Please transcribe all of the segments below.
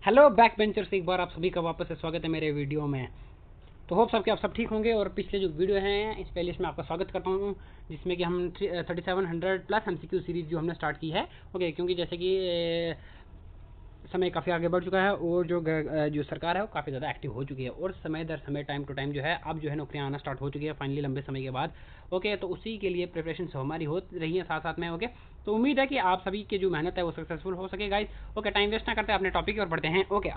Hello back bencher से एक बार आप सभी का वापस से स्वागत है मेरे वीडियो में। तो होप सब कि आप सब ठीक होंगे। और पिछले जो वीडियो हैं इस प्लेलिस्ट में आपका स्वागत करता हूं, जिसमें कि हम 3700 प्लस एमसीक्यू सीरीज जो हमने स्टार्ट की है। ओके, क्योंकि जैसे कि समय काफ़ी आगे बढ़ चुका है और जो सरकार है वो काफ़ी ज़्यादा एक्टिव हो चुकी है और समय दर समय टाइम टू टाइम जो है अब जो है नौकरियां आना स्टार्ट हो चुकी है फाइनली लंबे समय के बाद। ओके, तो उसी के लिए प्रिपरेशन हमारी हो रही है साथ साथ में। ओके, तो उम्मीद है कि आप सभी की जो मेहनत है वो सक्सेसफुल हो सके गाइस। ओके, टाइम वेस्ट ना करते अपने टॉपिक की ओर बढ़ते हैं। ओके,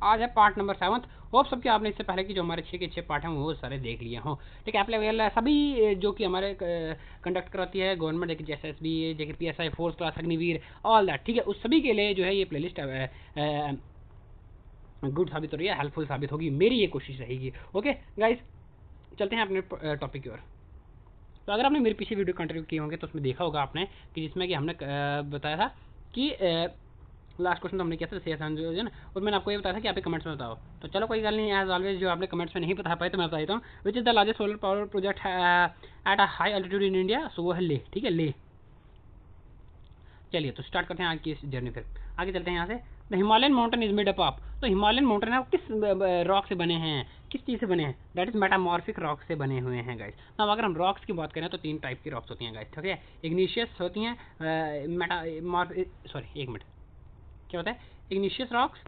आज है पार्ट नंबर 7। होप सबके आपने इससे पहले की जो हमारे 6 के 6 पार्ट हैं वो सारे देख लिए हों। ठीक है, आप लेवल सभी जो कि हमारे कंडक्ट कराती है गवर्नमेंट, जैसे एसएसबी, जैसे PSI, force class, Agniveer, all that. ठीक है, उस सभी के लिए जो है ये प्लेलिस्ट गुड साबित हो रही है, हेल्पफुल साबित होगी, मेरी ये कोशिश रहेगी। ओके गाइस, चलते हैं अपने टॉपिक की ओर। तो अगर आपने मेरे पीछे वीडियो कंटिन्यू किए होंगे तो उसमें देखा होगा आपने कि जिसमें कि हमने बताया था कि लास्ट क्वेश्चन तो हमने किया था सी एस ना, और मैंने आपको ये बताया था कि आप कमेंट्स में बताओ। तो चलो कोई गल नहीं, एज ऑलवेज जो आपने कमेंट्स में नहीं बता पाए तो मैं बता देता हूँ। Which is the largest solar power project at a high altitude in India? So वो है ले। ठीक है, ले। चलिए तो स्टार्ट करते हैं आज की इस जर्नी। फिर आगे चलते हैं यहाँ से। The Himalayan mountain is made up of. तो हिमालयन माउंटेन है वो किस रॉक से बने हैं, किस चीज़ से बने हैं? दैट इज मेटामॉर्फिक रॉक से बने हुए हैं गाइस। अब अगर हम रॉक्स की बात करें तो 3 टाइप की रॉक्स होती हैं गाइस। ठीक है, इग्निशियस होती हैं, सॉरी एक मिनट, क्या होता है? Igneous rocks,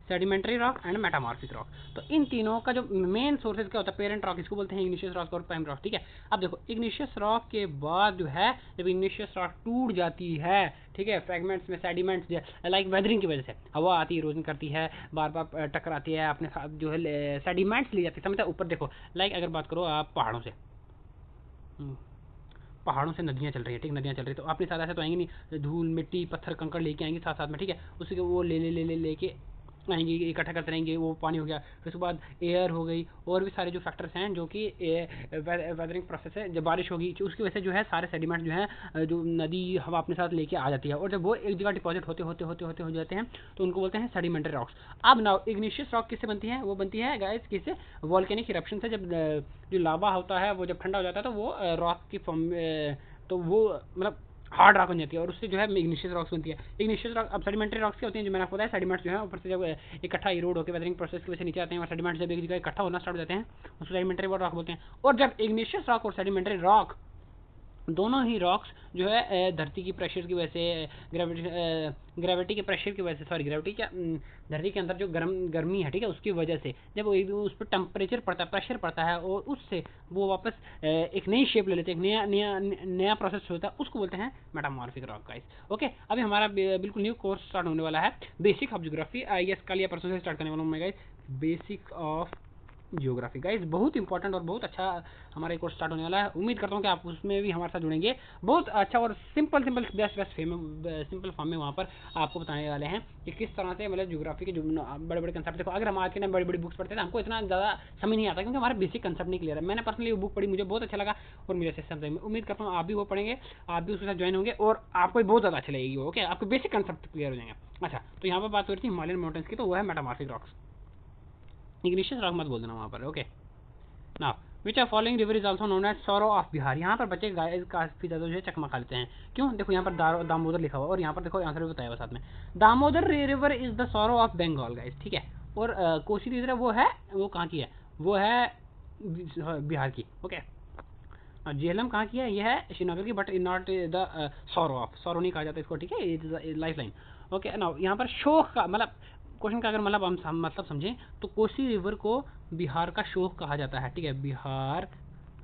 sedimentary rock and metamorphic rock. तो इन तीनों का जो मेन सोर्सेज क्या होता है? पेरेंट रॉक, इसको बोलते हैं इग्निशियस रॉक और प्राइम रॉक। ठीक है, अब देखो इग्निशियस रॉक के बाद जो है जब इग्निशियस रॉक टूट जाती है, ठीक है, फ्रेगमेंट्स में सेडिमेंट्स लाइक वेदरिंग की वजह से हवा आती है, इरोजन करती है, बार बार टकराती है, अपने साथ जो है सेडिमेंट्स ले जाती है। समझते ऊपर देखो, लाइक अगर बात करो आप पहाड़ों से, पहाड़ों से नदियाँ चल रही है, ठीक, नदियाँ चल रही है, तो अपने साथ ऐसे तो आएंगी नहीं, धूल मिट्टी पत्थर कंकड़ लेके आएंगी साथ साथ में। ठीक है, उसी के वो लेके आएंगे, इकट्ठा करते रहेंगे, वो पानी हो गया। फिर उसके बाद एयर हो गई, और भी सारे जो फैक्टर्स हैं जो कि वेदरिंग प्रोसेस है, जब बारिश होगी उसकी वजह से जो है सारे सेडिमेंट जो है जो नदी हवा अपने साथ लेके आ जाती है, और जब वो एक जगह डिपॉजिट होते होते होते होते हो जाते हैं तो उनको बोलते हैं सेडिमेंट्री रॉक्स। अब नाउ इग्निशियस रॉक किससे बनती है? वो बनती है गाइस किससे? वॉल्केनिक इरप्शन से। जब जो लावा होता है वो जब ठंडा हो जाता है तो वो रॉक की फॉर्म, तो वो मतलब हार्ड रॉक बन जाती है, और उससे जो है इग्निशियस रॉक्स बनती है। इग्निशियस रॉक, अब सेडिमेंट्री रॉक्स क्या होती हैं? जो मैंने आपको बताया, सेडिमेंट्स जो है ऊपर से जब इकट्ठा इरोड होकर वेदरिंग प्रोसेस की वजह से नीचे आते हैं, और सेडिमेंट्स जब एक जगह इकट्ठा होना स्टार्ट हो जाते हैं उसको सेडिमेंट्री रॉक बोलते हैं। और जब इग्निशियस रॉक और सेडिमेंट्री रॉक दोनों ही रॉक्स जो है धरती की प्रेशर की वजह से, ग्रेविटी के प्रेशर की वजह से, सॉरी ग्रेविटी क्या, धरती के अंदर जो गर्मी है, ठीक है, उसकी वजह से जब उस पर टेम्परेचर पड़ता है, प्रेशर पड़ता है, और उससे वो वापस एक नई शेप ले लेते हैं, एक नया नया नया प्रोसेस होता है, उसको बोलते हैं मेटामॉर्फिक रॉक गाइस। ओके, अभी हमारा बिल्कुल न्यू कोर्स स्टार्ट होने वाला है, बेसिक ऑफ ज्योग्राफी। यस, कल या परसों से स्टार्ट करने वाला हूँ मैं guys, basic of geography guys. बहुत इंपॉर्टेंट और बहुत अच्छा हमारा एक कोर्स स्टार्ट होने वाला है। उम्मीद करता हूँ कि आप उसमें भी हमारे साथ जुड़ेंगे। बहुत अच्छा और सिंपल बेस्ट सिंपल फॉर्म में वहाँ पर आपको बताने वाले हैं कि किस तरह से मतलब जियोग्राफी के जो बड़े बड़े कंसेप्ट। देखो, अगर हम आज के टाइम बड़ी बड़ी बुक्स पढ़ते हैं हमको इतना ज़्यादा समझ नहीं आता, क्योंकि हमारा बेसिक कंसेप्ट नहीं क्लियर है। मैंने पर्सनली वो बुक पढ़ी, मुझे बहुत अच्छा लगा और मुझे अच्छे समझ में। उम्मीद करता हूँ आप भी वो पढ़ेंगे, आप भी उसके साथ ज्वाइन होंगे और आपको बहुत ज़्यादा अच्छी लगेगी। ओके, आपको बेसिक कंसेप्ट क्लियर हो जाएंगे। अच्छा, तो यहाँ पर बात हो रही थी हिमालयन माउंटेन्स की, तो वो है मेटामॉर्फिक रॉक्स। इग्निशियस रॉक मत बोल देना वहाँ पर। Okay, now which are following river is also known as sorrow of Bihar. यहाँ पर बच्चे काफी ज़्यादा जो है चकमा खा लेते हैं। क्यों? देखो यहाँ पर दामोदर लिखा हुआ, और यहाँ पर देखो आंसर भी बताया हुआ साथ में। Damodar river is the sorrow of Bengal guys. ठीक है, और कोसी रिवर वो है, वो कहाँ की है? वो है बिहार की। ओके, झेलम कहाँ की है? ये है श्रीनगर की, but not the sorrow of, sorrow नहीं कहा जाता इसको। ठीक है, it is life line. Okay, now यहाँ पर शोक का मतलब, क्वेश्चन का अगर मतलब हम मतलब समझें तो कोसी रिवर को बिहार का शोक कहा जाता है। ठीक है, बिहार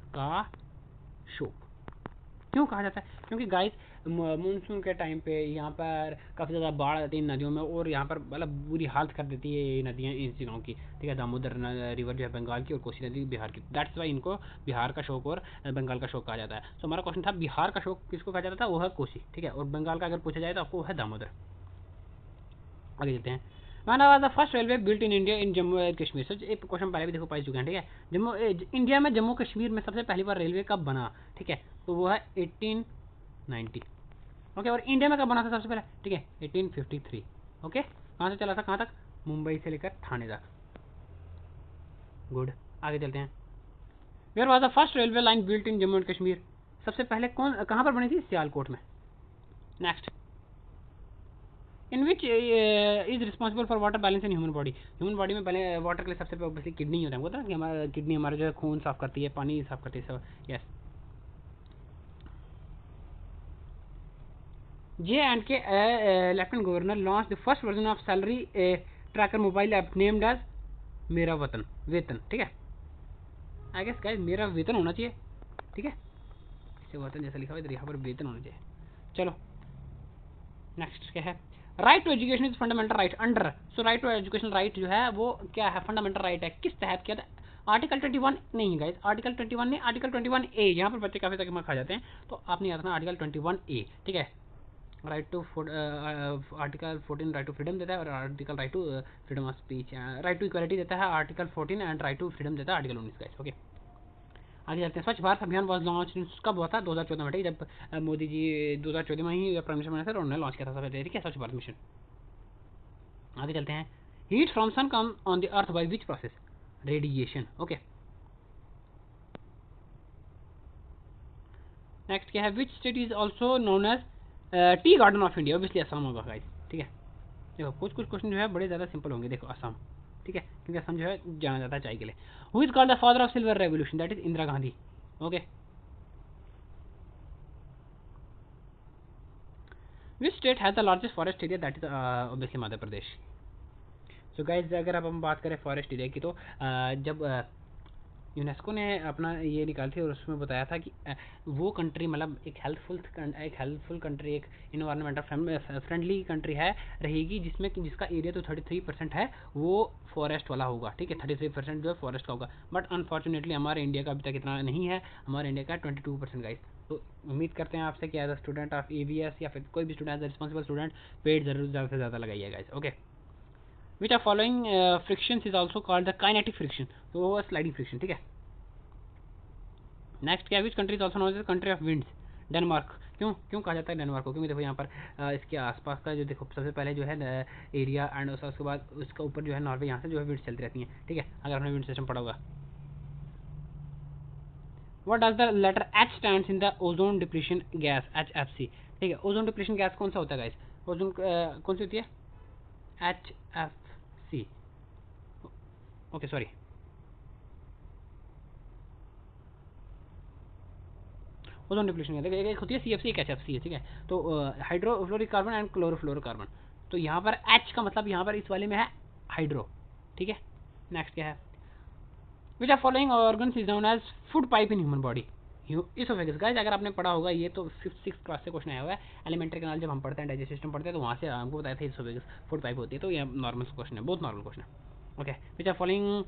का शोक क्यों कहा जाता है? क्योंकि गाइस मानसून के टाइम पे यहाँ पर काफ़ी ज़्यादा बाढ़ आती है नदियों में, और यहाँ पर मतलब बुरी हालत कर देती है ये नदियाँ इन जिलों की। ठीक है, दामोदर रिवर जो है बंगाल की और कोसी नदी बिहार की। दैट्स वाई इनको बिहार का शोक और बंगाल का शोक कहा जाता है। तो हमारा क्वेश्चन था बिहार का शोक किसको कहा जाता था? वो है कोसी। ठीक है, और बंगाल का अगर पूछा जाए तो आपको वो है दामोदर। आगे चलते हैं। When was the first railway built in India in Jammu and Kashmir? Sir एक क्वेश्चन पहले भी देखो पढ़ चुके हैं। ठीक है, इंडिया में जम्मू कश्मीर में सबसे पहली बार रेलवे कब बना? ठीक है, तो वो है 1890। ओके, और इंडिया में कब बना था सबसे पहले? ठीक है, 1853। ओके, कहाँ से चला था कहाँ तक? मुंबई से लेकर थाने तक। गुड, आगे चलते हैं। Where was the first railway line built in Jammu and Kashmir? सबसे पहले कहाँ पर बनी थी? सियालकोट में। Next, in which is responsible for water balance in human body. Human body में वाटर के लिए सबसे ऑब्वियसली किडनी होता है, होता है कि हमारा किडनी हमारा जो है खून साफ करती है, पानी साफ करती है, सब। Yes. J&K lieutenant governor launch the first version of salary tracker mobile app named as Mera Vatan, वेतन, ठीक है। आई गेस गाइस मेरा वेतन होना चाहिए, ठीक है, इसे वतन जैसा लिखा हुआ इधर, यहाँ पर वेतन होना चाहिए। चलो नेक्स्ट क्या है, right to education is fundamental right under. So right to education right जो है वो क्या है, फंडामेंटल राइट है, किस तहत किया था? आर्टिकल 21 नहीं गाइस, आर्टिकल 21 नहीं, आर्टिकल 21A। यहाँ पर बच्चे काफी तक खा जाते हैं, तो आपने याद रखना आर्टिकल 21A, ठीक है। Right to article 14 right to freedom देता है, और article right to freedom of speech, right to equality देता है article 14, and right to freedom देता है आर्टिकल 19 गाइस, ओके। आगे चलते हैं। स्वच्छ भारत अभियान वॉज लॉन्च कब हुआ था? 2014 में, ठीक है, जब मोदी जी 2014 में ही प्राइम मिनिस्टर बने थे, उन्होंने लॉन्च किया था सबसे, ठीक है, स्वच्छ भारत मिशन। आगे चलते हैं। Heat from sun come on the earth by which process? Radiation, okay. Next क्या है, which state is also known as tea garden of India? Obviously Assam होगा गाइस, ठीक है। देखो कुछ कुछ क्वेश्चन जो है बड़े ज़्यादा सिंपल होंगे। देखो असम, ठीक है, क्योंकि असम जो है जाना जाता है चाय के लिए। Who is called the father of silver revolution? That is Indira Gandhi, okay. Which state has the largest forest area? That is obviously Madhya Pradesh. So guys अगर अब हम बात करें फॉरेस्ट एरिया की, तो जब यूनेस्को ने अपना ये निकाली थी और उसमें बताया था कि वो कंट्री मतलब एक हेल्पफुल कंट्री, एक इन्वायरमेंटल फ्रेंडली कंट्री है रहेगी जिसमें जिसका एरिया तो 33% है वो फॉरेस्ट वाला होगा, ठीक है, 33% जो है फॉरेस्ट का होगा। बट अनफॉर्चुनेटली हमारे इंडिया का अभी तक इतना नहीं है, हमारे इंडिया का 22% गाइस। तो उम्मीद करते हैं आपसे कि as a student of AVS या फिर कोई भी student as a responsible student पेड़ जरूर ज़्यादा से ज़्यादा लगाइए guys, okay. Which are following frictions is also called the kinetic friction, तो वो स्लाइडिंग फ्रिक्शन, ठीक है। नेक्स्ट क्या, which country is also known as country of winds? Denmark. क्यों क्यों कहा जाता है डेनमार्क को? क्योंकि देखो यहाँ पर इसके आसपास का जो देखो सबसे पहले जो है एरिया, एंड उसके बाद उसके ऊपर जो है नॉर्वे, यहाँ से जो है विंड्स चलती रहती हैं, ठीक है, अगर आपने विंड सिस्टम पढ़ा होगा। What does the letter H stands in the ozone depletion gas, HFC, ठीक है। ओजोन डिप्लीशन गैस कौन सा होता है गाइस? ओजोन कौन सी होती है? HFC, okay sorry, ozone depletion है, देखिए एक होती है CFC, एक HFC है, ठीक है। तो हाइड्रोफ्लोरिक कार्बन एंड क्लोरोफ्लोरोकार्बन, तो यहाँ पर H का मतलब यहाँ पर इस वाले में है हाइड्रो, ठीक है। नेक्स्ट क्या है, which are following organs is known as food pipe in human body? Oesophagus guys, अगर आपने पढ़ा होगा ये तो 5th-6th क्लास से क्वेश्चन आया हुआ है, एलिमेंट्री कैनाल जब हम पढ़ते हैं, डाइजेस्ट सिस्टम पढ़ते हैं, तो वहाँ से हमको बताया था इसोफेगस फूड पाइप होती है, तो ये नॉर्मल क्वेश्चन है, बहुत नॉर्मल क्वेश्चन है, okay. Which are following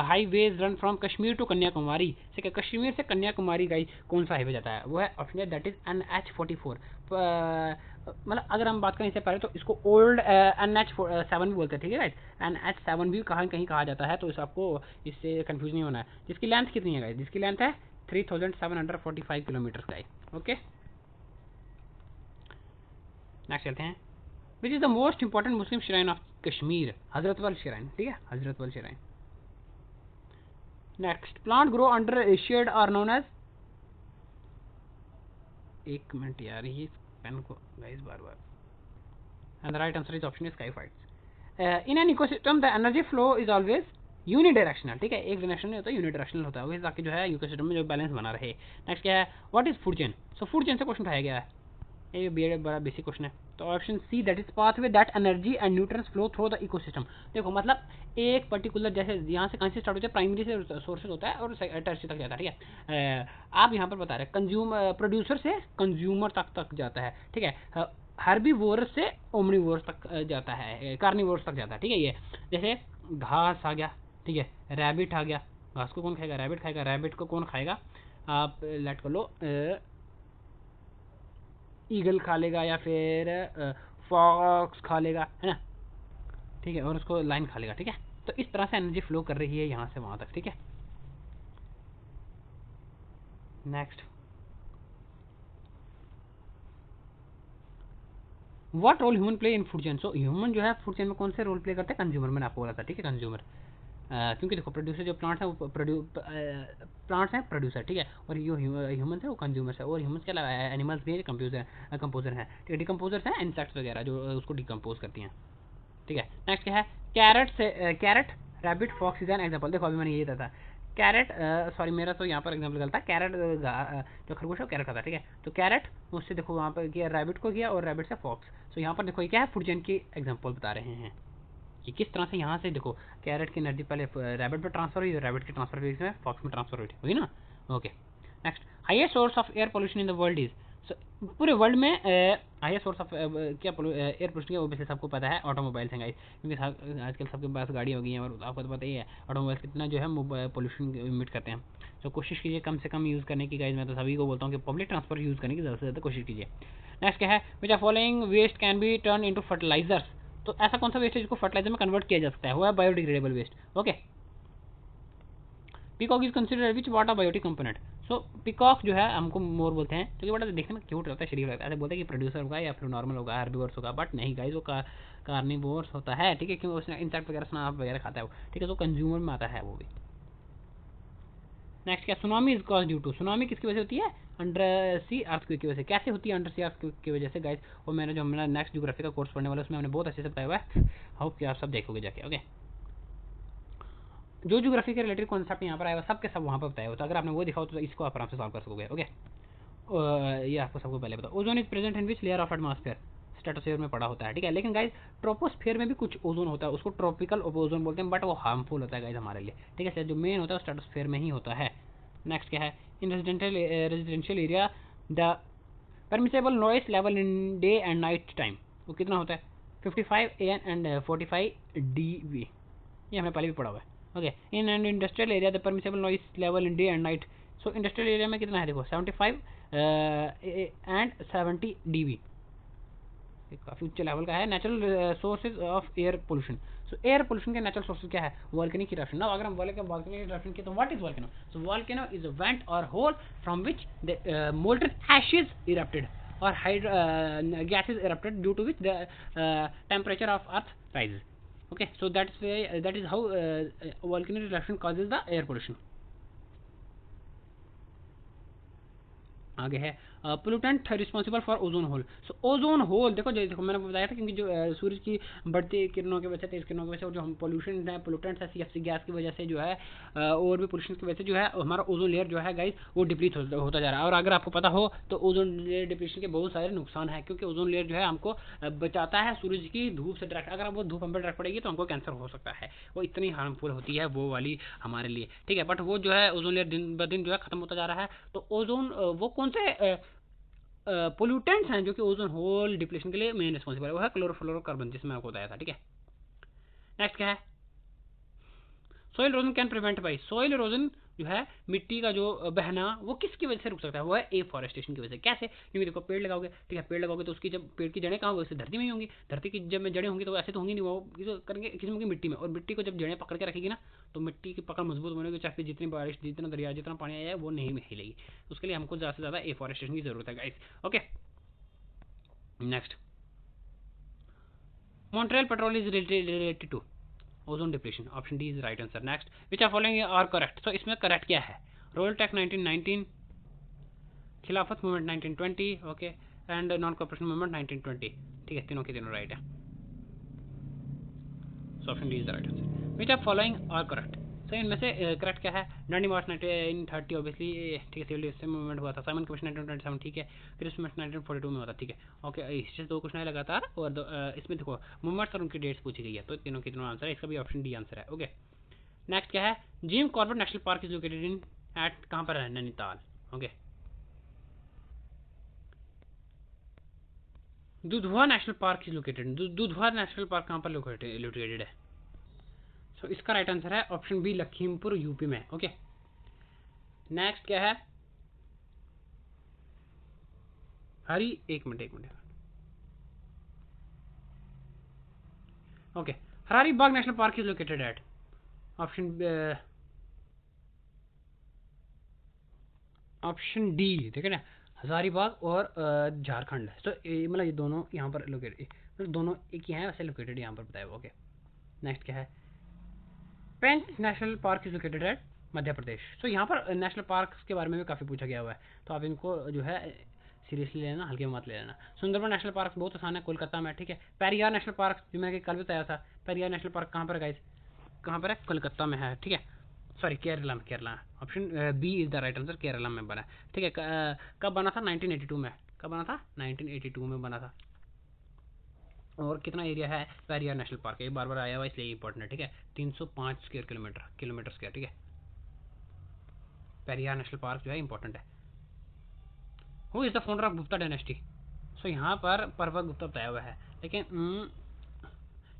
highways run from Kashmir to Kanyakumari? ठीक है, कश्मीर से कन्याकुमारी गाइस कौन सा हाईवे जाता है? वो है ऑप्शन, दैट इज NH44। मतलब अगर हम बात करें इससे पहले तो इसको ओल्ड NH7 भी बोलते हैं, ठीक है राइट। NH7 भी कहीं कहीं कहा जाता है, तो इस आपको इससे कंफ्यूज नहीं होना है। जिसकी लेंथ कितनी है गाइस? जिसकी लेंथ है 3745 किलोमीटर गाइस, ओके। नेक्स्ट चलते हैं। Which is the most important Muslim shrine of Kashmir? Hazratbal shrine, ठीक है, Hazratbal shrine. Next, plant grow under shade are known as, एक मिनट यार ये पेन को गाइस बार बार, and the right answer is option sciophytes. In an ecosystem the energy flow is always unidirectional, ठीक है, एक डायरेक्शन नहीं होता, यूनिडायरेक्शनल होता है, वही ताकि जो है इकोसिस्टम में जो बैलेंस बना रहे। नेक्स्ट क्या है, what is food chain? So food chain से क्वेश्चन उठाया गया है, ये बड़ा बेसिक क्वेश्चन है। तो option C, that is pathway that energy and nutrients flow through the ecosystem. देखो मतलब एक पर्टिकुलर, जैसे यहाँ से कहाँ से स्टार्ट होता है, प्राइमरी से सोर्सेज होता है और टर्शियरी तक जाता है, ठीक है। आप यहाँ पर बता रहे हैं प्रोड्यूसर से कंज्यूमर तक जाता है, ठीक है। हर्बीवोरस से ओमनीवोरस तक जाता है, कार्निवोरस तक जाता है, ठीक है। ये जैसे घास आ गया, ठीक है, रैबिट आ गया, घास को कौन खाएगा? रैबिट खाएगा। रैबिट को कौन खाएगा? आप लेट कर लो, ईगल खा लेगा या फिर फॉक्स खा लेगा, है ना, ठीक है, और उसको लाइन खा लेगा, ठीक है। तो इस तरह से एनर्जी फ्लो कर रही है यहाँ से वहाँ तक, ठीक है। Next, what role human play in food chain? So human जो है फूड चेन में कौन से रोल प्ले करते हैं? कंज्यूमर, मैंने आपको बोला था, ठीक है, कंज्यूमर। क्योंकि देखो प्रोड्यूसर जो प्लांट्स हैं वो प्लांट्स हैं प्रोड्यूसर, ठीक है, और जो ह्यूमंस है वो कंज्यूमर्स है, और ह्यूमंस के अलावा एनिमल्स भी कंपोजर हैं, ठीक है, डिकम्पोजर्स हैं इंसेक्ट्स वगैरह जो उसको डिकम्पोज करती हैं, ठीक है। नेक्स्ट क्या है, carrot rabbit fox is an example. देखो अभी मैंने ये था कैरेट, सॉरी मेरा तो यहाँ पर एग्जाम्पल गलत था, कैरेट जो खरगोश है वो कैरेट खाता है, ठीक है, तो कैरेट उससे देखो वहाँ पर किया रैबिट को किया और रैबिट से फॉक्स। तो यहाँ पर देखो ये क्या है, फूड चेन की एग्जाम्पल बता रहे हैं कि किस तरह से यहाँ से देखो कैरेट की एनर्जी पहले रैबिट में ट्रांसफर हुई, रैबिट की ट्रांसफर हुई इसमें फॉक्स में ट्रांसफर हुई ना। Okay next, highest source of air pollution in the world is, पूरे वर्ल्ड में हाईएस्ट सोर्स ऑफ क्या एयर पोल्यूशन है, वैसे सबको पता है ऑटोमोबाइल्स हैं गाइस, क्योंकि आजकल सबके पास गाड़ी हो गई है और आपको तो पता ही है ऑटोमोबाइल्स कितना जो है पोल्यूशन इमिट करते हैं। तो कोशिश कीजिए कम से कम यूज़ करने की गाइस, मैं तो सभी को बोलता हूँ कि पब्लिक ट्रांसपोर्ट यूज़ करने की ज़्यादा से ज़्यादा कोशिश कीजिए। नेक्स्ट क्या है, which are following waste can be turn into fertilisers, तो ऐसा कौन सा वेस्ट है जिसको फर्टिलाइजर में कन्वर्ट किया जा सकता है, वो है biodegradable waste. Okay, peacock is considered which water biotic component, so peacock जो है हमको मोर बोलते हैं क्योंकि बड़ा देखने में क्यूट रहता है, शरीफ लगता है, ऐसे बोलते हैं कि प्रोड्यूसर होगा या फिर नॉर्मल होगा, हर्बीवोर्स होगा, बट नहीं गाइस वो कार्निवोर्स होता है, ठीक है, क्योंकि उसने इंसेक्ट वगैरह स्नाप वगैरह खाता है वो, ठीक है, तो कंज्यूमर में आता है वो भी। नेक्स्ट क्या, tsunami is cause due to, tsunami किसकी वजह से होती है, अंडर सी अर्थक्वेक की वजह से। कैसे होती है अंडर सी अर्थक्वेक की वजह से गाइस, और मैंने जो मेरा नेक्स्ट ज्योग्राफी का कोर्स पढ़ने वाला है उसमें मैंने बहुत अच्छे से बताया हुआ है, होप कि आप सब देखोगे जाके। ओके, जो ज्योग्राफी के रिलेटेड कॉन्सेप्ट यहाँ पर आया हुआ सब के सब वहाँ पर बताया हुआ, तो अगर आपने वो दिखाओ तो इसको आप आराम से सॉल्व कर सकोगे। ओके, ये आपको सबको पहले बताओ, ozone is present in which layer of atmosphere, stratosphere में पड़ा होता है, ठीक है, लेकिन गाइस ट्रोपोस्फीयर में भी कुछ ओजोन होता है, उसको ट्रॉपिकल ओजोन बोलते हैं, बट वो हार्मफुल होता है गाइस हमारे लिए, ठीक है, जो मेन होता है स्ट्रेटोस्फीयर में ही होता है। नेक्स्ट क्या है, in residential area the permissible noise level in day and night time, वो कितना होता है 55 AN एंड 45 dB, ये हमने पहले भी पढ़ा हुआ है। Okay, in and industrial area the permissible noise level in day and night, so industrial area में कितना है देखो 75 एंड 70 dB, काफ़ी उच्च लेवल का है। Natural sources of air pollution, so air pollution के नेचुरल सोर्सेज क्या है, वॉल्केनिक इरप्शन। ना अगर हम बोले कि वॉल्केनिक इरप्शन की तो what is volcano, so volcano is a vent और hole from which the molten ashes erupted और gases erupted due to which the temperature of earth rises. Okay, so that is how volcanic eruption causes the air pollution. आगे है pollutant responsible for ozone hole, so ozone hole देखो मैंने बताया था क्योंकि जो सूरज की बढ़ती किरणों की वजह से, तेज किरणों की वजह से, और जो हम पोल्यूशन है पोल्यूटेंट्स है CFC गैस की वजह से जो है और भी पोल्यूशन की वजह से जो है हमारा ओजोन लेयर जो है गाइस वो डिप्लीट होता जा रहा है। और अगर आपको पता हो तो ओजोन लेयर डिप्लीशन के बहुत सारे नुकसान है, क्योंकि ओजोन लेयर जो है हमको बचाता है सूरज की धूप से डायरेक्ट, अगर वो धूप हम पर डायरेक्ट पड़ेगी तो हमको कैंसर हो सकता है, वो इतनी हार्मफुल होती है वो वाली हमारे लिए, ठीक है, बट वो जो है ओजोन लेयर दिन ब दिन जो है खत्म होता जा रहा है। तो ओजोन वो कौन से पोल्यूटेंट्स हैं जो कि ओजोन होल डिप्लेशन के लिए मेन रिस्पॉन्सिबल है, वो है क्लोरोफ्लोरोकार्बन, जिसमें आपको बताया था, ठीक है। नेक्स्ट क्या है, soil erosion can prevent by, soil erosion जो है मिट्टी का जो बहना वो किसकी वजह से रुक सकता है, वो है एफॉरेस्टेशन की वजह से। कैसे, क्योंकि देखो पेड़ लगाओगे, ठीक है, पेड़ लगाओगे तो उसकी जब पेड़ की जड़ें कहाँ होंगी, धरती में ही होंगी, धरती की जब जड़ें होंगी तो ऐसे तो होंगी नहीं, वो करेंगे किसी होंगी मिट्टी में, और मिट्टी को जब जड़ें पकड़ के रखेगी ना तो मिट्टी की पकड़ मजबूत होने की, चाहे जितनी बारिश जितना दरिया जितना पानी आया है वो नहीं हिलेगी, उसके लिए हमको ज़्यादा से ज़्यादा एफॉरेस्टेशन की जरूरत है guys. Okay, next, Montreal Protocol is related to ozone depletion, option D is right answer. Next, which are following are correct, तो इसमें करेक्ट क्या है, रोयल टैक्स 1919, Khilafat movement 1920, okay, and non corporation movement 1920, ठीक है, तीनों के तीनों राइट है, so option D is right answer. Which are following are correct, so इनमें से करेक्ट क्या है, डांडी मार्च 1930 ऑब्वियसली, ठीक है, सिविल डिसोसिएशन मूवमेंट हुआ था, साइमन कमीशन 1927, ठीक है, क्रिसमस 1942 में हुआ था, ठीक है, ओके, इससे दो क्वेश्चन है लगातार, और इसमें देखो मूवमेंट्स और उनकी डेट्स पूछी गई है, तो तीनों के तीनों आंसर है, इसका भी ऑप्शन डी आंसर है। ओके, नेक्स्ट क्या है, Jim Corbett national park is located in at, कहाँ पर है, Nainital. Okay, Dudhwa national park is located, Dudhwa national park कहाँ पर लोकेटेड है, सो इसका राइट आंसर है ऑप्शन बी, लखीमपुर यूपी में। ओके, नेक्स्ट क्या है, एक मिनट, ओके, हरारी बाग national park is located at, option D, ठीक है ना, हजारीबाग और झारखंड, तो मतलब ये दोनों यहाँ पर लोकेटेड, मतलब दोनों एक ही हैं वैसे लोकेटेड यहाँ पर बताया। ओके, नेक्स्ट क्या है, Pench national park is located at Madhya Pradesh. So यहाँ पर नेशनल पार्क्स के बारे में भी काफ़ी पूछा गया हुआ है, तो आप इनको जो है सीरियसली लेना, हल्के में मत ले लेना। सुंदरबन नेशनल पार्क बहुत आसान है, कोलकाता में, ठीक है। पेरियार नेशनल पार्क जो मैंने कल बताया था, पेरियार नेशनल पार्क कहाँ पर गाइस, कहाँ पर है, कोलकाता में है, ठीक है। सॉरी केरला में, Kerala option B is the right answer, Kerala में बना, ठीक है। कब बना था, 1982 में, कब बना था, 1982 में बना था। और कितना एरिया है, पेरियार नेशनल पार्क, ये बार बार आया हुआ इसलिए इंपॉर्टेंट है, ठीक है। 305 स्क्वायर किलोमीटर स्क्वायर, ठीक है। पेरियार नेशनल पार्क जो है इंपॉर्टेंट है। Who is the founder of Gupta dynasty. So यहाँ पर पर्वत गुप्ता बताया हुआ है, लेकिन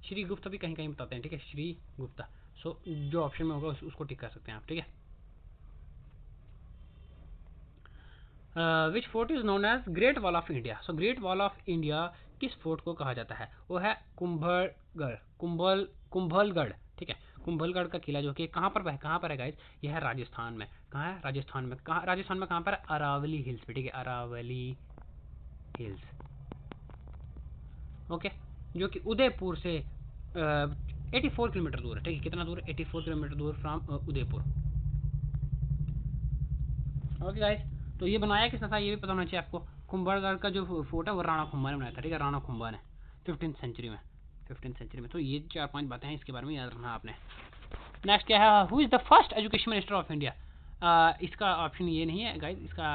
श्री गुप्ता भी कहीं कहीं बताते हैं, ठीक है, श्री गुप्ता। सो जो ऑप्शन में होगा उसको टिक कर सकते हैं आप, ठीक है। Which fort is known as great wall of India. So great wall of India किस फोर्ट को कहा जाता है, वो है कुंभलगढ़, ठीक है। कुंभलगढ़ का किला जो कि कहाँ पर है गाइस, यह है राजस्थान में। कहाँ है, राजस्थान में, कहाँ पर, अरावली हिल्स पे, ठीक है, अरावली हिल्स, ओके। जो कि उदयपुर से 84 किलोमीटर दूर है, ठीक है। कितना दूर है, 84 किलोमीटर दूर फ्रॉम उदयपुर, ओके गाइस। तो ये बनाया किसने था, ये भी पता होना चाहिए आपको। कुंभलगढ़ का जो फोर्ट है वो राणा कुंभा ने बनाया था, ठीक है, राणा कुंभा ने 15th सेंचुरी में। तो ये 4-5 बातें हैं, इसके बारे में याद रखना आपने। नेक्स्ट क्या है, who is the first education minister of India. इसका ऑप्शन ये नहीं है गाइस, इसका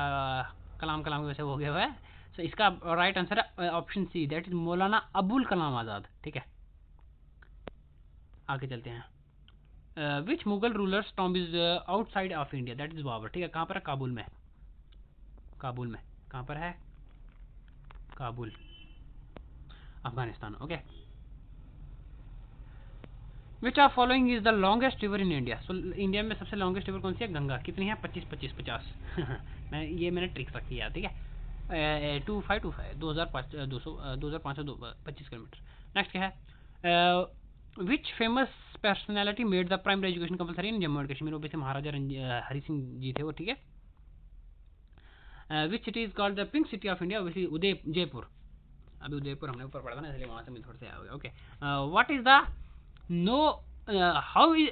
कलाम की वजह से हो गया हुआ है। सो इसका राइट आंसर है option C, that is Maulana Abul Kalam Azad, ठीक है। आगे चलते हैं। Which Mughal rulers tomb is outside of India, that is Babur, ठीक है। कहाँ पर है, काबुल में, कहाँ पर है, Kabul, Afghanistan, okay. Which are following is the longest river in India. So India में सबसे लॉन्गेस्ट रिवर कौन सी है, गंगा। कितनी है, 25-25-50 मैंने ट्रिक्स रखी है, ठीक है। 2525 2525 किलोमीटर। नेक्स्ट क्या है, which famous personality made the primary education compulsory in Jammu and Kashmir. Obviously Maharaja Hari Singh ji थे वो, ठीक है। Which city is called the pink city of India, obviously Jaipur. अभी उदयपुर हमने ऊपर पढ़ा था ना, इसलिए वहाँ से मैं थोड़े से आया, okay. What is the no how is,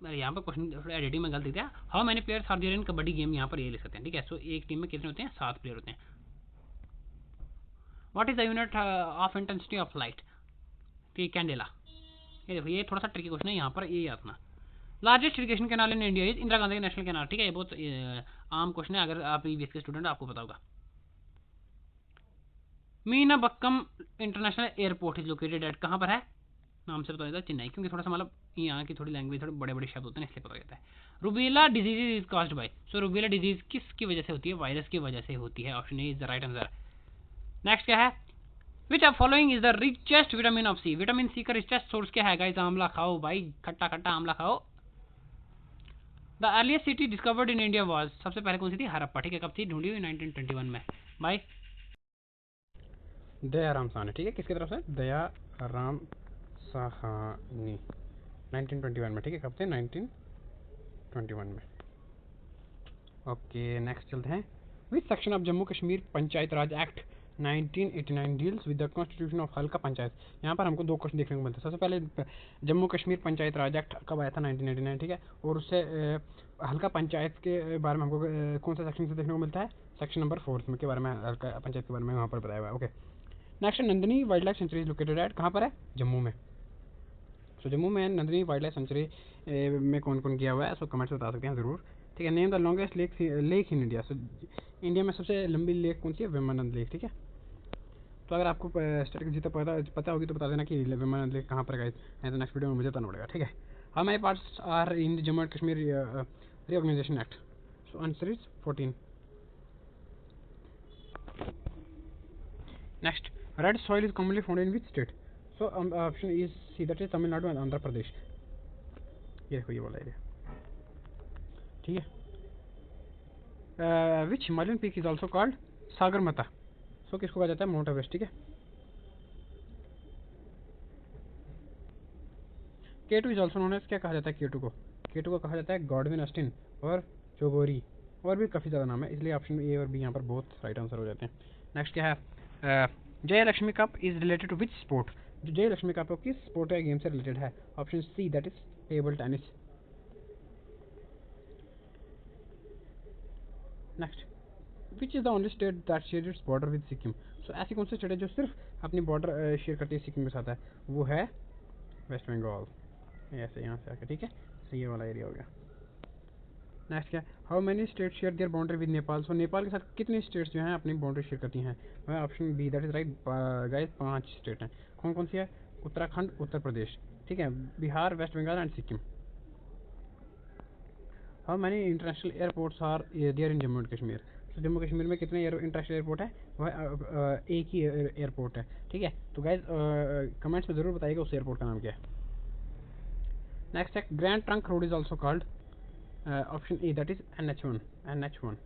यहाँ पर क्वेश्चन थोड़ा एडिटिंग में गलती था। How many players are there in kabaddi game, यहाँ पर ये ले सकते हैं, ठीक है। सो एक टीम में कितने होते हैं, 7 प्लेयर होते हैं। What is the unit of intensity of light, ठीक, कैंडेला। ये देखो, ये थोड़ा सा ट्रिकी क्वेश्चन है, यहाँ पर ये याद रखना। Largest irrigation canal in India is Indira Gandhi national canal, ठीक है। ये बहुत आम क्वेश्चन है, अगर आप ईवीएस के स्टूडेंट आपको पता होगा। Meenambakkam international airport is located at, कहाँ पर है, नाम से पता जाता है, चेन्नई, क्योंकि थोड़ा सा मतलब यहाँ की थोड़ी लैंग्वेज थोड़े बड़े बड़े शब्द होते हैं, इसलिए पता जाता है। Rubella disease is caused by. So rubella disease किसकी वजह से होती है, वायरस की वजह से होती है, option A is the right answer. Next क्या है, which are following is the richest vitamin of C. Vitamin C का रिचेस्ट सोर्स क्या है गाइस, आंवला खाओ भाई, खट्टा खट्टा आंवला खाओ। The earliest city discovered in India was, सबसे पहले कौन सी थी, हड़प्पा, ठीक है। कब थी, ढूंढी हुई 1921 में, भाई दयाराम साहनी, ठीक है। किसकी तरफ से, दयाराम साहनी, 1921 में, ठीक है। कब थे, 1921 में, ओके। नेक्स्ट चलते हैं, which section of Jammu Kashmir panchayat Raj act 1989 deals with the constitution of हल्का पंचायत। यहाँ पर हमको 2 क्वेश्चन देखने को मिलते हैं। सबसे पहले जम्मू कश्मीर पंचायत राज एक्ट कब आया था, 1989, ठीक है। और उससे हल्का पंचायत के बारे में हमको कौन सा सेक्शन से देखने को मिलता है, सेक्शन नंबर 4 में के बारे में, हल्का पंचायत के बारे में वहाँ पर बताया हुआ है, okay. Next Nandini wild life sanctuary located at, कहाँ पर है, जम्मू में। सो जम्मू में नंदिनी वाइल्ड लाइफ सेंचुरी में कौन कौन गया हुआ है, सो कमेंट्स बता सकते हैं ज़रूर, ठीक है। Name the longest lake in India. So India में सबसे लंबी लेक कौन सी है, वेमानंद लेक, ठीक है। तो अगर आपको स्ट्रेटजी तो पता होगी तो बता देना कि वेमानंद लेक कहाँ पर गए, नहीं तो नेक्स्ट वीडियो में मुझे बताना पड़ेगा, ठीक है। How many parts are in Jammu and Kashmir reorganisation act. So answer is 14। Next, red soil is commonly found in which state. So option is C, that is Tamil Nadu and Andhra Pradesh. ये देखो, ये वाला एरिया, ठीक है। Which Himalayan peak is also called Sagarmatha. So किसको कहा जाता है, माउंट एवरेस्ट, ठीक है। K2 is also known as, क्या कहा जाता है K2 को, K2 को कहा जाता है गॉडविन ऑस्टिन और चोगोरी, और भी काफ़ी ज़्यादा नाम है, इसलिए ऑप्शन ए और बी यहाँ पर बहुत राइट आंसर हो जाते हैं। नेक्स्ट क्या है, Jai Lakshmi cup is related to which sport. जो जय लक्ष्मी कप है किस स्पोर्ट या गेम से रिलेटेड है, option C, that is table tennis, next, which is the only state that share its border with Sikkim. So ऐसी कौन सी स्टेट है जो सिर्फ अपनी बॉर्डर शेयर करती है सिक्किम के साथ है, वो है वेस्ट बंगाल। ऐसे यहाँ से आके, ठीक है, तो ये वाला एरिया हो गया। नेक्स्ट क्या, how many state share their boundary with Nepal. So Nepal के साथ कितनी स्टेट्स जो हैं अपनी बाउंड्री शेयर करती हैं, वह option B that is right guys, 5 state हैं। कौन कौन सी है, उत्तराखंड, उत्तर प्रदेश, ठीक है, Bihar, west Bengal and Sikkim. How many international airports are there in Jammu and Kashmir. तो जम्मू कश्मीर में कितने इंटरनेशनल एयरपोर्ट है, वह एक ही एयरपोर्ट है, ठीक है। तो गाइज कमेंट्स में ज़रूर बताइएगा उस एयरपोर्ट का नाम क्या है। नेक्स्ट है, grand trunk road is also called, option A that is NH1, NH1।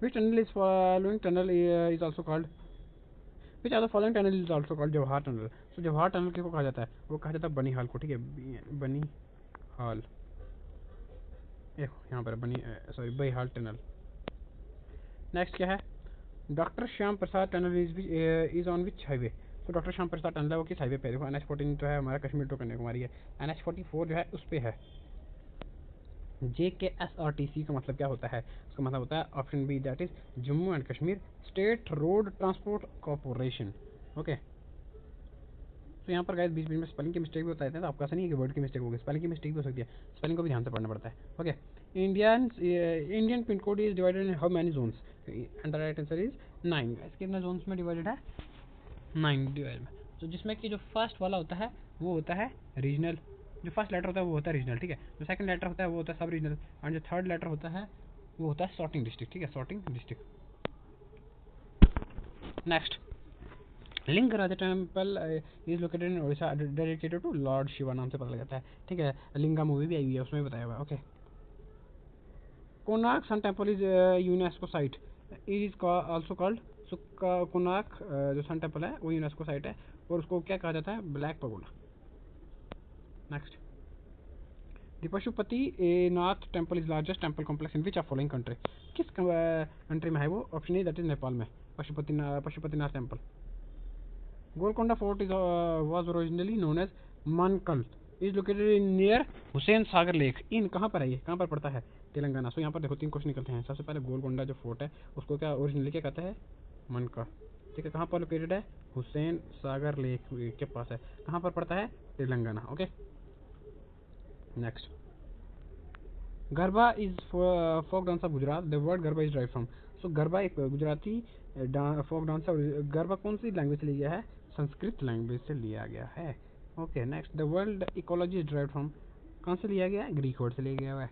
Which tunnel is following tunnel is also called, which are the following tunnel is also called Jawahar tunnel. तो Jawahar tunnel किसको कहा जाता है, वो कहा जाता है बनी हाल को, ठीक है, बनी हाल, यहाँ पर बनी सॉरी बहिहाल टनल। नेक्स्ट क्या है, doctor Shyam Prasad tunnel is on which highway. तो डॉक्टर श्याम प्रसाद टनल है वो किस हाईवे पे है, देखो NH14 तो है हमारा कश्मीर टू कन्याकुमारी है, NH44 जो है उस पर है। JKSRTC का मतलब क्या होता है, उसका मतलब होता है option B that is Jammu and Kashmir state road transport corporation. Okay, तो यहाँ पर गाइस बीच बीच में स्पेलिंग की मिस्टेक भी होता है, तो आपका ऐसा नहीं है कि वर्ड की मिस्टेक होगी, स्पेलिंग की मिस्टेक भी हो सकती है, स्पेलिंग को भी ध्यान से पढ़ना पड़ता है। Okay, Indian pin code is divided in how many zones, and the right answer is 9। Guys कितने जोन्स में डिवाइडेड है, 9 डिवाइड में। तो जिसमें कि जो फर्स्ट वाला होता है वो होता है रीजनल, जो फर्स्ट लेटर होता है वो होता है रीजनल, ठीक है, जो सेकंड लेटर होता है वो होता है सब रीजनल, एंड जो थर्ड लेटर होता है वो होता है सॉर्टिंग डिस्ट्रिक्ट, ठीक है, sorting district. Next, Lingaraj temple is located in Orissa, dedicated to lord Shiva, नाम से पता लग जाता है, ठीक है, लिंगा मूवी भी आई हुई है उसमें बताया हुआ है। Okay, Konark sun temple is UNESCO site, is also called, so Konark जो सन टेम्पल है वो यूनेस्को साइट है, और उसको क्या कहा जाता है, black pagoda. Next, the Pashupati Nath temple is largest temple complex in which of following country. किस कंट्री में है वो, option A that is Nepal में, Pashupatinath temple. Golconda fort is was originally known as Mankal, is located in near Hussain Sagar lake, in कहाँ पर है, ये कहाँ पर पड़ता है, तेलंगाना। सो यहाँ पर देखो 3 क्वेश्चन निकलते हैं। सबसे पहले गोलकोंडा जो फोर्ट है उसको क्या ओरिजिनली क्या कहता है, मनका, ठीक है, कहाँ पर लोकेटेड है, हुसैन सागर लेक के पास है, कहाँ पर पड़ता है, Telangana. Okay, next, Garba is folk dance of Gujarat, the word Garba is derived from. So Garba एक गुजराती फोक डांस है, गरबा कौन सी लैंग्वेज से लिया गया है, संस्कृत लैंग्वेज से लिया गया है। Okay, next, the world ecology is derived from, कहाँ से लिया गया है, ग्रीक वर्ड से लिया गया हुआ है।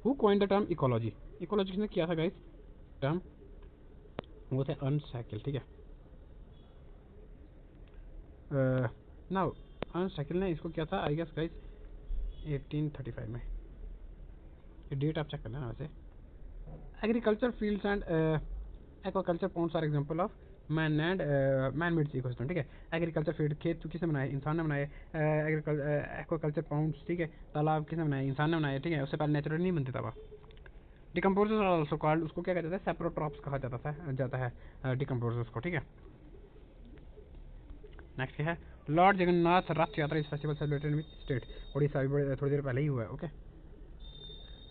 Who coined the term ecology, ecology किसने किया था गाइस, टर्म वो थे अर्नस्ट हैकेल, ठीक है। नाउ अर्नस्ट हैकेल ने इसको किया था आई गेस गाइस 1835 में, ये डेट आप चेक कर लेना। वैसे agriculture fields and aquaculture ponds are example of man and man made ecosystem, ठीक है। एग्रीकल्चर फील्ड खेत किसने बनाए, इंसान ने बनाए, एक्वाकल्चर पॉन्ड्स, ठीक है, तालाब किसने बनाए, इंसान ने बनाए, ठीक है, उससे पहले नेचुरली नहीं बनते था। डिकम्पोजर्स आर ऑल्सो कॉल्ड, उसको क्या कहते हैं, सेप्रोट्रॉप्स कहा जाता है डिकम्पोजर्स को, ठीक है। नेक्स्ट है, लॉर्ड जगन्नाथ रथ यात्रा इस festival celebrated with state, Orissa, थोड़ी देर पहले ही हुआ है। Okay,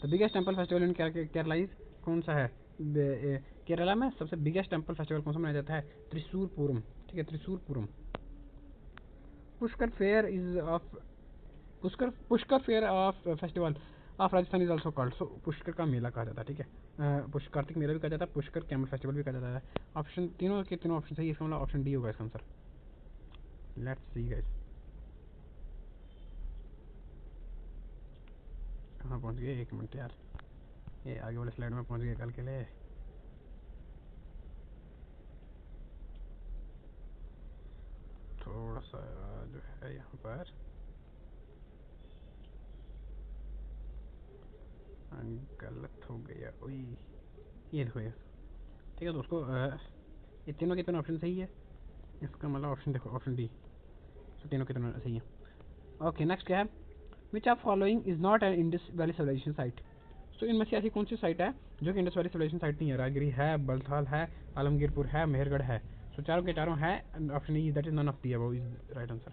the biggest temple festival in Kerala is, कौन सा है, केरला में सबसे बिगेस्ट टेम्पल फेस्टिवल कौन सा मनाया जाता है, त्रिशूरपुरम, ठीक है, Thrissur Pooram. Pushkar fair is of, Pushkar fair of festival of Rajasthan is also called, so Pushkar का मेला कहा जाता है, ठीक है, पुष्कर कार्तिक मेला भी कहा जाता है, पुष्कर कैमल फेस्टिवल भी कहा जाता है। ऑप्शन तीनों के तीनों ऑप्शन सही है, इसका मतलब ऑप्शन डी होगा इसका आंसर। लेट्स सी गाइस, कहाँ पहुँच गए, 1 मिनट यार, ये आगे वाले स्लाइड में पहुँच गए कल के लिए। थोड़ा सा जो है यहाँ पर गलत हो गया, ओई ये देखो ये, ठीक है, तो उसको ये तीनों के तीनों ऑप्शन सही है, इसका मतलब ऑप्शन देखो, ऑप्शन डी, तो तीनों के तीनों सही है। ओके, नेक्स्ट क्या है, which are following is not an Indus valley civilisation site. तो इनमें से ऐसी कौन सी साइट है जो कि इंडस वैली सिविलाइजेशन साइट नहीं है, राजगिरी है, बल्थाल है, आलमगीरपुर है, मेहरगढ़ है। सो चारों के चारों है, option E that is none of the above is right answer.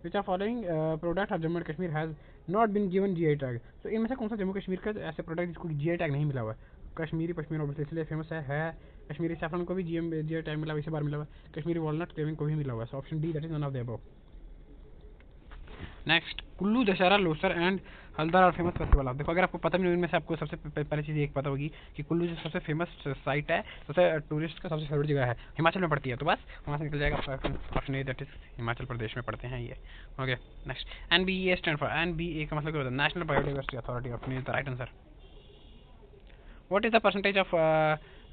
Which are following product of Jammu and Kashmir has not been given GI tag. तो इनमें से कौन सा जम्मू कश्मीर का ऐसे प्रोडक्ट जिसको जीआई टैग नहीं मिला हुआ है? कश्मीरी पश्मीना ऑब्वियसली इसलिए फेमस है। कश्मीरी सैफरन को भी जीआई टैग मिला हुआ, इसी बार मिला हुआ है। कश्मीरी वॉलनट केविंग को भी मिला हुआ है। So option D, that is none of the above. Next, Kullu, Dussehra, Losar and हल्दर और फेमस फेस्टिवल। आप देखो, अगर आपको पता भी नहीं, इनमें से आपको सबसे पहली चीज़ एक पता होगी कि कुल्लू जो सबसे फेमस साइट है, सबसे टूरिस्ट का सबसे फेवरेट जगह है, हिमाचल में पड़ती है। तो बस वहाँ से निकल जाएगा option A, that is Himachal Pradesh में पड़ते हैं ये। Okay next, NBEA stand for, NBA का मतलब क्या होता है? National biodiversity authority. Option is the right answer. What is the percentage of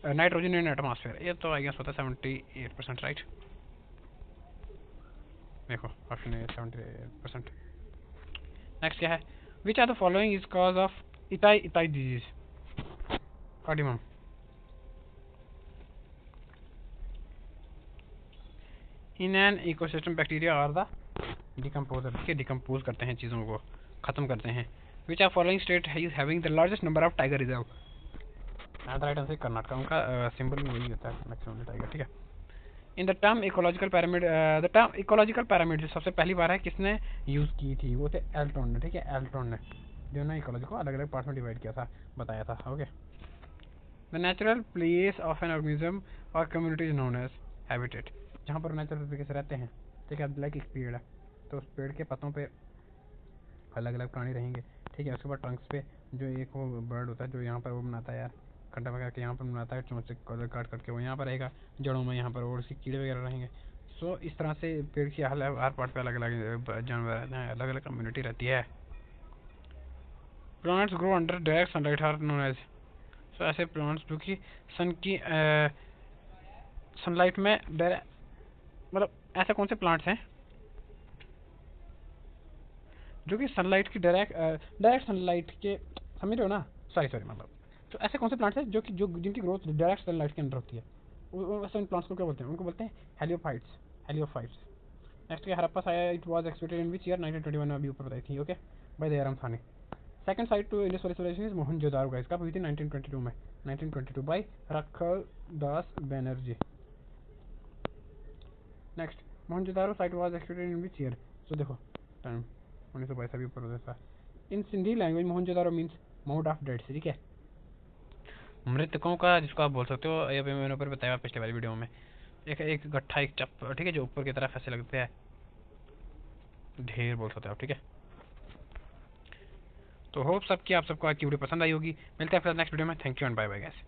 nitrogen in atmosphere? ये तो आई गेस होता है 78%, राइट? देखो ऑप्शन ए 78%। नेक्स्ट क्या है? Which are the following is cause of itai disease? Cadmium. In an ecosystem bacteria are the decomposer, ठीक है, decompose करते हैं चीज़ों को, खत्म करते हैं। Which are following state is having the largest number of tiger reserve? Right answer Karnataka, उनका सिंबल वही होता है मैक्सिमम टाइगर, ठीक है। In the term ecological pyramid, the term ecological pyramid जो सबसे पहली बार है किसने यूज़ की थी? वो थे एल्ट्रॉन ने, ठीक है, एल्ट्रॉन ने, जो ना इकोलॉजी को अलग अलग पार्ट में डिवाइड किया था, बताया था। Okay, the natural place of an organism और community is known as habitat. जहाँ पर नेचुरल तरीके से रहते हैं, ठीक है, लाइक एक पेड़ है, तो उस पेड़ के पत्तों पे अलग अलग प्राणी रहेंगे, ठीक है। उसके बाद ट्रंक्स पे जो एक वो बर्ड होता है जो यहाँ पर वो बनाता है यार, कंडा वगैरह के यहाँ पर बनाता है, चोंच से काट काट के वो यहाँ पर रहेगा, जड़ों में यहाँ पर और उसके कीड़े वगैरह रहेंगे। सो इस तरह से पेड़ की हर पार्ट पे अलग अलग जानवर रहते हैं, अलग अलग कम्युनिटी रहती है। Plants grow under direct sunlight are known as. So ऐसे प्लांट्स जो कि सन की सनलाइट में डायरेक्ट, मतलब ऐसे कौन से प्लांट्स हैं जो कि सनलाइट की डायरेक्ट सनलाइट के, समझ रहे हो ना? सॉरी मतलब, तो ऐसे कौन से प्लांट्स हैं जो कि जिनकी ग्रोथ डायरेक्ट सनलाइट के अंदर होती है? वैसे उन प्लांट्स को क्या बोलते हैं? उनको बोलते हैं हेलियोफाइट्स, हेलियोफाइट्स। नेक्स्ट है Harappa site, it was expected in which year? 1921 में अभी ऊपर बताई थी, okay, by Daya Ram Sahni. Second site to Indus valley civilisation is Mohenjodaro guys, कब हुई थी? 1922 में, 1922 by Rakhal Das Banerjee. Next, Mohenjodaro site was expected in which year? So देखो टाइम 1922 अभी ऊपर होता है। In Sindhi language Mohenjodaro means mount of dead, ठीक है, मृतकों का, जिसको आप बोल सकते हो। ये भी मैंने ऊपर बताया पिछले वाली वीडियो में, एक गट्ठा, एक चप, ठीक है, जो ऊपर की तरफ ऐसे लगते हैं, ढेर बोल सकते हो आप, ठीक है। तो होप सब कि आप सबको आज की वीडियो पसंद आई होगी। मिलते हैं फिर नेक्स्ट वीडियो में। Thank you and bye bye guys.